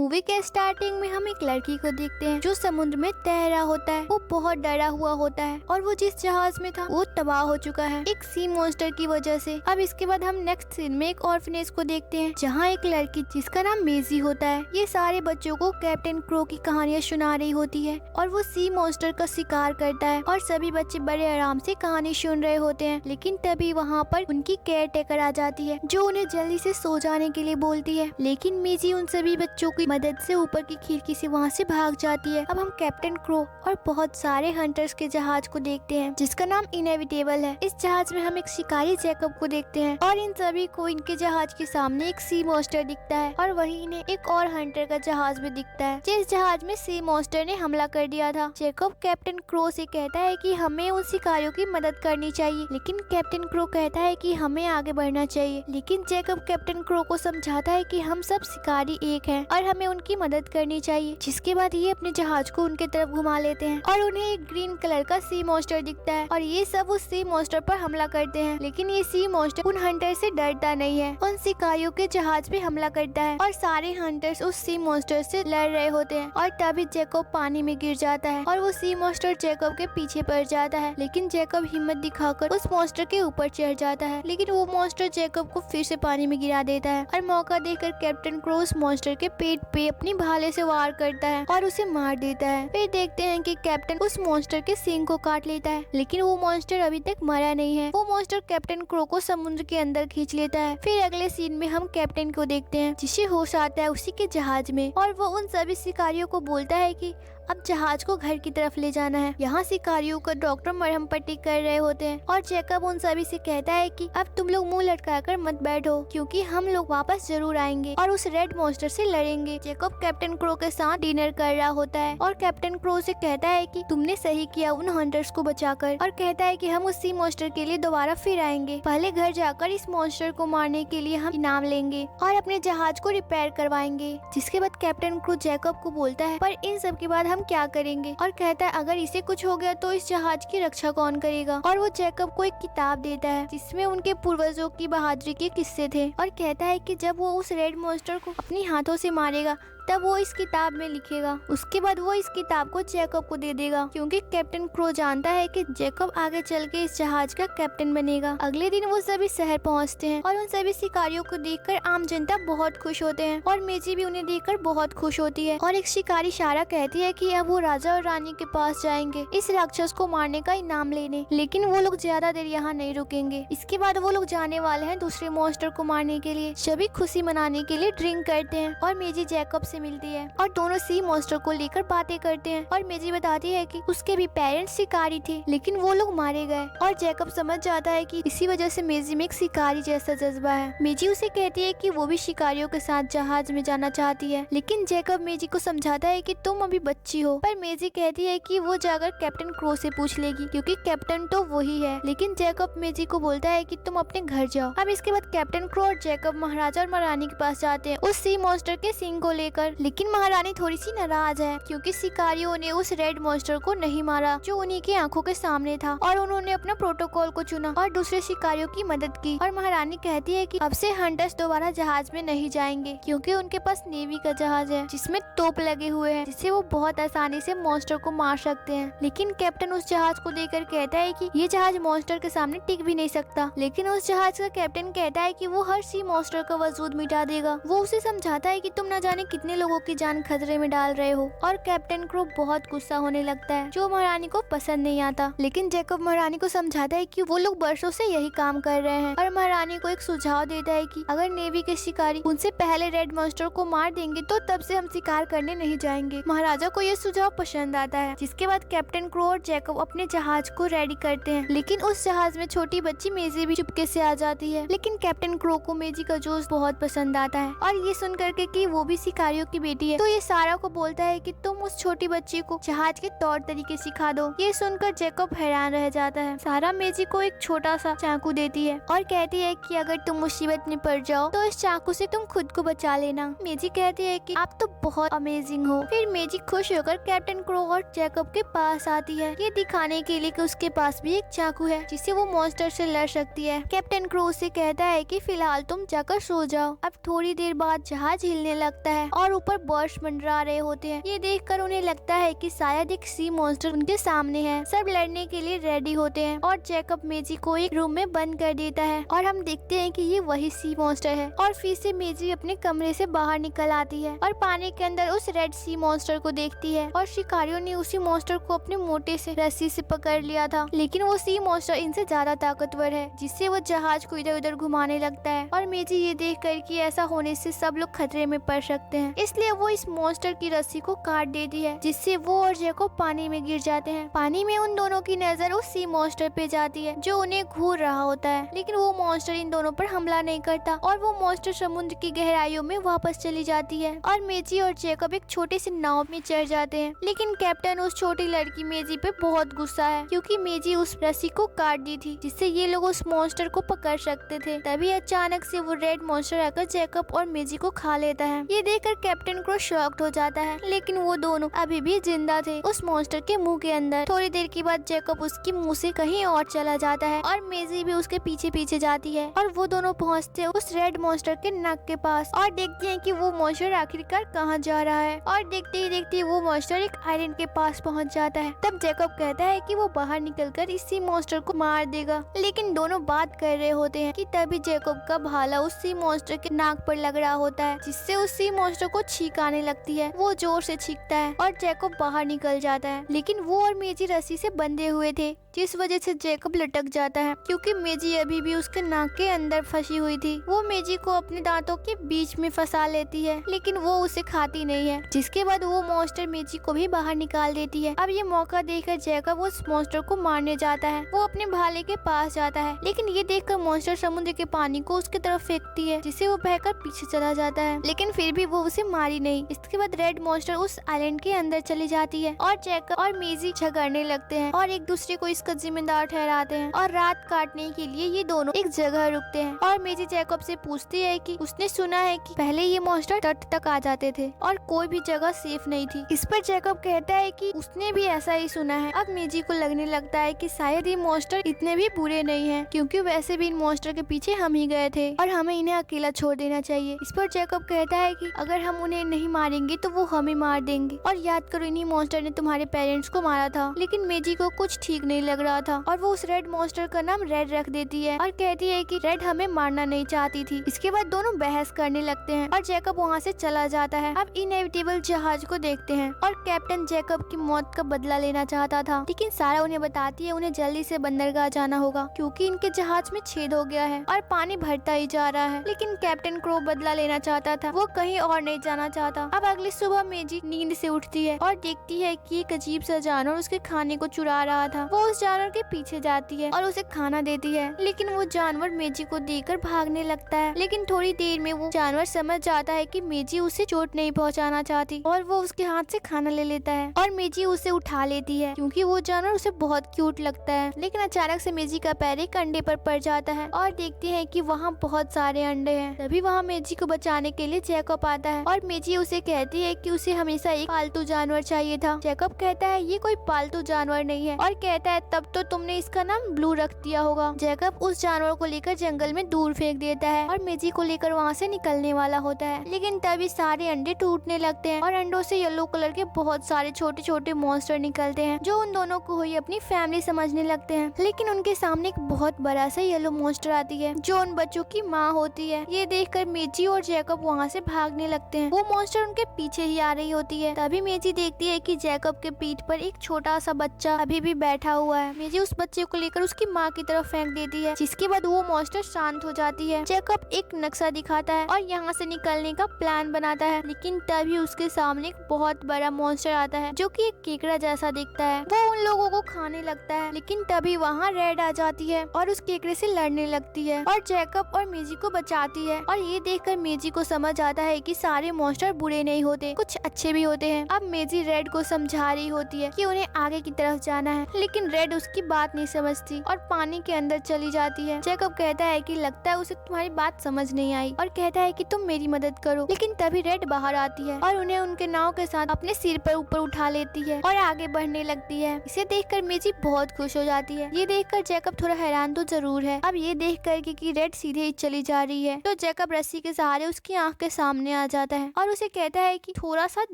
Movie के starting में हम एक लड़की को देखते हैं जो समुद्र में तैर रहा होता है। वो बहुत डरा हुआ होता है और वो जिस जहाज में था वो तबाह हो चुका है एक सी मॉन्स्टर की वजह से। अब इसके बाद हम नेक्स्ट सीन में एक ऑर्फनेज को देखते हैं जहाँ एक लड़की जिसका नाम मेजी होता है ये सारे बच्चों को कैप्टन क्रो की कहानियाँ सुना रही होती है और वो सी मॉन्स्टर का शिकार करता है और सभी बच्चे बड़े आराम से कहानी सुन रहे होते हैं। लेकिन तभी वहाँ पर उनकी केयर टेकर आ जाती है जो उन्हें जल्दी से सो जाने के लिए बोलती है। लेकिन मेजी उन सभी बच्चों की मदद से ऊपर की खिड़की से वहाँ से भाग जाती है। अब हम कैप्टन क्रो और बहुत सारे हंटर्स के जहाज को देखते हैं जिसका नाम इनएविटेबल है। इस जहाज में हम एक शिकारी जैकब को देखते हैं और इन सभी को इनके जहाज के सामने एक सी मॉन्स्टर दिखता है और वही इन्हें एक और हंटर का जहाज भी दिखता है जिस जहाज में सी मॉन्स्टर ने हमला कर दिया था। जैकब कैप्टन क्रो से कहता है कि हमें उन शिकारियों की मदद करनी चाहिए लेकिन कैप्टन क्रो कहता है कि हमें आगे बढ़ना चाहिए। लेकिन जैकब कैप्टन क्रो को समझाता है कि हम सब शिकारी एक हैं और हमें उनकी मदद करनी चाहिए। जिसके बाद ये अपने जहाज को उनके तरफ घुमा लेते हैं और उन्हें एक ग्रीन कलर का सी मॉन्स्टर दिखता है और ये सब उस सी मॉन्स्टर पर हमला करते हैं। लेकिन ये सी मॉन्स्टर उन हंटर से डरता नहीं है, उन शिकारियों के जहाज पे हमला करता है और सारे हंटर्स उस सी मॉन्स्टर से लड़ रहे होते हैं और तभी जैकब पानी में गिर जाता है और वो सी मॉन्स्टर जैकब के पीछे पड़ जाता है। लेकिन जैकब हिम्मत दिखाकर उस मॉन्स्टर के ऊपर चढ़ जाता है लेकिन वो मॉन्स्टर जैकब को फिर से पानी में गिरा देता है और मौका देकर कैप्टन क्रो उस मॉन्स्टर के पेट पे अपनी भाले से वार करता है और उसे मार देता है। फिर देखते हैं कि कैप्टन उस मॉन्स्टर के सींग को काट लेता है लेकिन वो मॉन्स्टर अभी तक मरा नहीं है। वो मॉन्स्टर कैप्टन क्रो को समुद्र के अंदर खींच लेता है। फिर अगले सीन में हम कैप्टन को देखते हैं जिसे होश आता है उसी के जहाज में और वो उन सभी शिकारियों को बोलता है कि अब जहाज को घर की तरफ ले जाना है। यहाँ शिकारियों का डॉक्टर मरहम पट्टी कर रहे होते हैं और जैकब उन सभी से कहता है कि अब तुम लोग मुंह लटकाकर मत बैठो क्योंकि हम लोग वापस जरूर आएंगे और उस रेड मॉन्स्टर से लड़ेंगे। जैकब कैप्टन क्रो के साथ डिनर कर रहा होता है और कैप्टन क्रो से कहता है कि तुमने सही किया उन हंटर्स को बचाकर और कहता है कि हम उस सी मॉन्स्टर के लिए दोबारा फिर आएंगे। पहले घर जाकर इस मॉन्स्टर को मारने के लिए हम इनाम लेंगे और अपने जहाज को रिपेयर करवाएंगे। जिसके बाद कैप्टन क्रो जैकब को बोलता है पर इन सब के बाद हम क्या करेंगे और कहता है अगर इसे कुछ हो गया तो इस जहाज की रक्षा कौन करेगा। और वो जैकब को एक किताब देता है जिसमें उनके पूर्वजों की बहादुरी के किस्से थे और कहता है कि जब वो उस रेड मॉन्स्टर को अपनी हाथों से मारेगा तब वो इस किताब में लिखेगा। उसके बाद वो इस किताब को जैकब को दे देगा क्योंकि कैप्टन क्रो जानता है कि जैकब आगे चल के इस जहाज का कैप्टन बनेगा। अगले दिन वो सभी शहर पहुंचते हैं और उन सभी शिकारियों को देखकर आम जनता बहुत खुश होते हैं और मेजी भी उन्हें देखकर बहुत खुश होती है। और एक शिकारी शारा कहती है कि अब वो राजा और रानी के पास जाएंगे इस राक्षस को मारने का इनाम लेने। लेकिन वो लोग ज्यादा देर यहाँ नहीं रुकेंगे। इसके बाद वो लोग जाने वाले हैं दूसरे मॉन्स्टर को मारने के लिए। सभी खुशी मनाने के लिए ड्रिंक करते हैं और मेजी जैकब से मिलती है और दोनों सी मॉन्स्टर को लेकर बातें करते हैं और मेजी बताती है कि उसके भी पेरेंट्स शिकारी थे लेकिन वो लोग मारे गए और जैकब समझ जाता है कि इसी वजह से मेजी में एक शिकारी जैसा जज्बा है। मेजी उसे कहती है कि वो भी शिकारियों के साथ जहाज में जाना चाहती है लेकिन जैकब मेजी को समझाता है कि तुम अभी बच्ची हो। पर मेजी कहती है कि वो जाकर कैप्टन क्रो से पूछ लेगी क्योंकि कैप्टन तो वही है। लेकिन जैकब मेजी को बोलता है कि तुम अपने घर जाओ। अब इसके बाद कैप्टन क्रो और जैकब महाराजा और महारानी के पास जाते हैं उस सी मॉन्स्टर के सींग को लेकर। लेकिन महारानी थोड़ी सी नाराज है क्योंकि शिकारियों ने उस रेड मॉन्स्टर को नहीं मारा जो उन्हीं की आंखों के सामने था और उन्होंने अपना प्रोटोकॉल को चुना और दूसरे शिकारियों की मदद की। और महारानी कहती है कि अब से हंटर्स दोबारा जहाज में नहीं जाएंगे क्योंकि उनके पास नेवी का जहाज है जिसमें तोप लगे हुए हैं जिससे वो बहुत आसानी से मॉन्स्टर को मार सकते हैं। लेकिन कैप्टन उस जहाज को देखकर कहता है कि ये जहाज मॉन्स्टर के सामने टिक भी नहीं सकता। लेकिन उस जहाज का कैप्टन कहता है कि वो हर सी मॉन्स्टर का वजूद मिटा देगा। वो उसे समझाता है कि तुम न जाने कितने लोगों की जान खतरे में डाल रहे हो और कैप्टन क्रो बहुत गुस्सा होने लगता है जो महारानी को पसंद नहीं आता। लेकिन जैकब महारानी को समझाता है कि वो लोग बरसों से यही काम कर रहे हैं और महारानी को एक सुझाव देता है कि अगर नेवी के शिकारी उनसे पहले रेड मॉन्स्टर को मार देंगे तो तब से हम शिकार करने नहीं जाएंगे। महाराजा को ये सुझाव पसंद आता है। जिसके बाद कैप्टन क्रो और जैकब अपने जहाज को रेडी करते हैं लेकिन उस जहाज में छोटी बच्ची मेजी भी चुपके से आ जाती है। लेकिन कैप्टन क्रो को मेजी का जोश बहुत पसंद आता है और ये सुन करके कि वो भी शिकारियों की बेटी है तो ये सारा को बोलता है कि तुम उस छोटी बच्ची को जहाज के तौर तरीके सिखा दो। ये सुनकर जैकब हैरान रह जाता है। सारा मेजी को एक छोटा सा चाकू देती है और कहती है कि अगर तुम मुसीबत में पड़ जाओ तो इस चाकू से तुम खुद को बचा लेना। मेजी कहती है कि आप तो बहुत अमेजिंग हो। फिर मेजी खुश होकर कैप्टन क्रो और जैकब के पास आती है ये दिखाने के लिए कि उसके पास भी एक चाकू है जिससे वो मॉन्स्टर से लड़ सकती है। कैप्टन क्रो से कहता है कि फिलहाल तुम जाकर सो जाओ। अब थोड़ी देर बाद जहाज हिलने लगता है और और ऊपर बर्ड्स मंडरा रहे होते हैं। ये देखकर उन्हें लगता है कि शायद एक सी मॉन्स्टर उनके सामने है। सब लड़ने के लिए रेडी होते हैं और जैकब मेजी को एक रूम में बंद कर देता है और हम देखते हैं कि ये वही सी मॉन्स्टर है। और फिर से मेजी अपने कमरे से बाहर निकल आती है और पानी के अंदर उस रेड सी मॉन्स्टर को देखती है। और शिकारियों ने उसी मॉन्स्टर को अपने मोटे से रस्सी से पकड़ लिया था, लेकिन वो सी मॉन्स्टर इनसे ज्यादा ताकतवर है, जिससे वो जहाज को इधर उधर घुमाने लगता है। और मेजी ये देख कर कि ऐसा होने से सब लोग खतरे में पड़ सकते हैं, इसलिए वो इस मॉन्स्टर की रस्सी को काट देती है, जिससे वो और जैकब पानी में गिर जाते हैं। पानी में उन दोनों की नजर उस सी मॉन्स्टर पे जाती है जो उन्हें घूर रहा होता है, लेकिन वो मॉन्स्टर इन दोनों पर हमला नहीं करता और वो मॉन्स्टर समुद्र की गहराइयों में वापस चली जाती है। और मेजी और जैकब एक छोटे से नाव में चढ़ जाते हैं, लेकिन कैप्टन उस छोटी लड़की मेजी पे बहुत गुस्सा है, क्योंकि मेजी उस रस्सी को काट दी थी, जिससे ये लोग उस मॉन्स्टर को पकड़ सकते थे। तभी अचानक से वो रेड मॉन्स्टर आकर जैकब और मेजी को खा लेता है। ये देखकर कैप्टन को शॉक्ड हो जाता है, लेकिन वो दोनों अभी भी जिंदा थे उस मॉन्स्टर के मुंह के अंदर। थोड़ी देर के बाद जैकब उसकी मुंह से कहीं और चला जाता है और मेजी भी उसके पीछे पीछे जाती है और वो दोनों पहुँचते हैं उस रेड मॉन्स्टर के नाक के पास और देखते हैं कि वो मॉन्स्टर आखिरकार कहाँ जा रहा है। और देखते ही देखते वो मॉन्स्टर एक आइलैंड के पास पहुँच जाता है। तब जैकब कहता है कि वो बाहर निकलकर इसी मॉन्स्टर को मार देगा, लेकिन दोनों बात कर रहे होते हैं कि तभी जैकब का भाला उस सी मॉन्स्टर के नाक पर लग रहा होता है, जिससे उस सी मॉन्स्टर को छींक आने लगती है। वो जोर से छींकता है और जैकब बाहर निकल जाता है, लेकिन वो और मेजी रस्सी से बंधे हुए थे, जिस वजह से जैकब लटक जाता है, क्योंकि मेजी अभी भी उसके नाक के अंदर फंसी हुई थी। वो मेजी को अपने दांतों के बीच में फंसा लेती है, लेकिन वो उसे खाती नहीं है, जिसके बाद वो मॉन्स्टर मेजी को भी बाहर निकाल देती है। अब ये मौका देखकर जैकब उस मॉन्स्टर को मारने जाता है। वो अपने भाले के पास जाता है, लेकिन ये देखकर मॉन्स्टर समुद्र के पानी को उसके तरफ फेंकती है, जिससे वो बहकर पीछे चला जाता है, लेकिन फिर भी वो उसे मारी नहीं। इसके बाद रेड मॉन्स्टर उस आइलैंड के अंदर चली जाती है और जैकब और मेजी झगड़ने लगते हैं और एक दूसरे को इसका जिम्मेदार ठहराते हैं। और रात काटने के लिए ये दोनों एक जगह रुकते हैं और मेजी जैकब से पूछती है कि उसने सुना है कि पहले ये मॉन्स्टर तट तक आ जाते थे और कोई भी जगह सेफ नहीं थी। इस पर जैकब कहता है कि उसने भी ऐसा ही सुना है। अब मेजी को लगने लगता है कि शायद ये मॉन्स्टर इतने भी बुरे नहीं हैं, क्योंकि वैसे भी इन मॉन्स्टर के पीछे हम ही गए थे और हमें इन्हें अकेला छोड़ देना चाहिए। इस पर जैकब कहता है कि अगर हम उन्हें नहीं मारेंगे तो वो हमें मार देंगे, और याद करो इन्हीं मॉन्स्टर ने तुम्हारे पेरेंट्स को मारा था। लेकिन मेजी को कुछ ठीक नहीं लग रहा था और वो उस रेड मॉन्स्टर का नाम रेड रख देती है और कहती है कि रेड हमें मारना नहीं चाहती थी। इसके बाद दोनों बहस करने लगते हैं और जैकब वहाँ से चला जाता है। अब इनएविटेबल जहाज को देखते हैं और कैप्टन जैकब की मौत का बदला लेना चाहता था, लेकिन सारा उन्हें बताती है उन्हें जल्दी से बंदरगाह जाना होगा, क्योंकि इनके जहाज में छेद हो गया है और पानी भरता ही जा रहा है। लेकिन कैप्टन क्रो बदला लेना चाहता था, वो कहीं और नहीं जाना चाहता। अब अगली सुबह मेजी नींद से उठती है और देखती है कि एक अजीब सा जानवर उसके खाने को चुरा रहा था। वो उस जानवर के पीछे जाती है और उसे खाना देती है, लेकिन वो जानवर मेजी को देखकर भागने लगता है। लेकिन थोड़ी देर में वो जानवर समझ जाता है कि मेजी उसे चोट नहीं पहुंचाना चाहती और वो उसके हाथ से खाना ले लेता है और मेजी उसे उठा लेती है, क्योंकि वो जानवर उसे बहुत क्यूट लगता है। लेकिन अचानक से मेजी का पैर एक अंडे पर पड़ जाता है और देखते हैं कि वहाँ बहुत सारे अंडे हैं। तभी वहाँ मेजी को बचाने के लिए जैकब आता है और मेजी उसे कहती है कि उसे हमेशा एक पालतू जानवर चाहिए था। जैकब कहता है ये कोई पालतू जानवर नहीं है और कहता है तब तो तुमने इसका नाम ब्लू रख दिया होगा। जैकब उस जानवर को लेकर जंगल में दूर फेंक देता है और मेजी को लेकर वहाँ से निकलने वाला होता है, लेकिन तभी सारे अंडे टूटने लगते हैं और अंडों से येलो कलर के बहुत सारे छोटे छोटे मॉन्स्टर निकलते हैं, जो उन दोनों को ही अपनी फैमिली समझने लगते हैं। लेकिन उनके सामने एक बहुत बड़ा सा येलो मॉन्स्टर आती है, जो उन बच्चों की माँ होती है। ये देखकर मेजी और जैकब वहाँ से भागने लगते हैं। वो मॉन्स्टर उनके पीछे ही आ रही होती है। तभी मेजी देखती है कि जैकब के पीठ पर एक छोटा सा बच्चा अभी भी बैठा हुआ है। मेजी उस बच्चे को लेकर उसकी माँ की तरफ फेंक देती है, जिसके बाद वो मॉन्स्टर शांत हो जाती है। जैकब एक नक्शा दिखाता है और यहाँ से निकलने का प्लान बनाता है, लेकिन तभी उसके सामने एक बहुत बड़ा मॉन्स्टर आता है, जो कि एक केकड़ा जैसा दिखता है। वो उन लोगों को खाने लगता है, लेकिन तभी वहाँ रेड आ जाती है और उस केकड़े से लड़ने लगती है और जैकब और मेजी को बचाती है। और ये देखकर मेजी को समझ आता है कि सारे मॉन्स्टर बुरे नहीं होते, कुछ अच्छे भी होते हैं। अब मेजी रेड को समझा रही होती है कि उन्हें आगे की तरफ जाना है, लेकिन रेड रेड उसकी बात नहीं समझती और पानी के अंदर चली जाती है। जैकब कहता है कि लगता है उसे तुम्हारी बात समझ नहीं आई और कहता है कि तुम मेरी मदद करो। लेकिन तभी रेड बाहर आती है और उन्हें उनके नाव के साथ अपने सिर पर ऊपर उठा लेती है और आगे बढ़ने लगती है। इसे देखकर मेजी बहुत खुश हो जाती है। ये देखकर जैकब थोड़ा हैरान तो जरूर है। अब ये देखकर कि रेड सीधे ही चली जा रही है तो जैकब रस्सी के सहारे उसकी आंख के सामने आ जाता है और उसे कहता है कि थोड़ा सा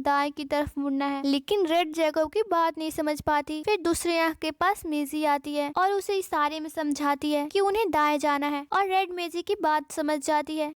दाएं की तरफ मुड़ना है। लेकिन रेड जैकब की बात नहीं समझ पाती। फिर दूसरी आंख के पास मेजी आती है और उसे इशारे में समझाती है कि उन्हें दाएं जाना है और रेड मेजी की बात समझ जाती है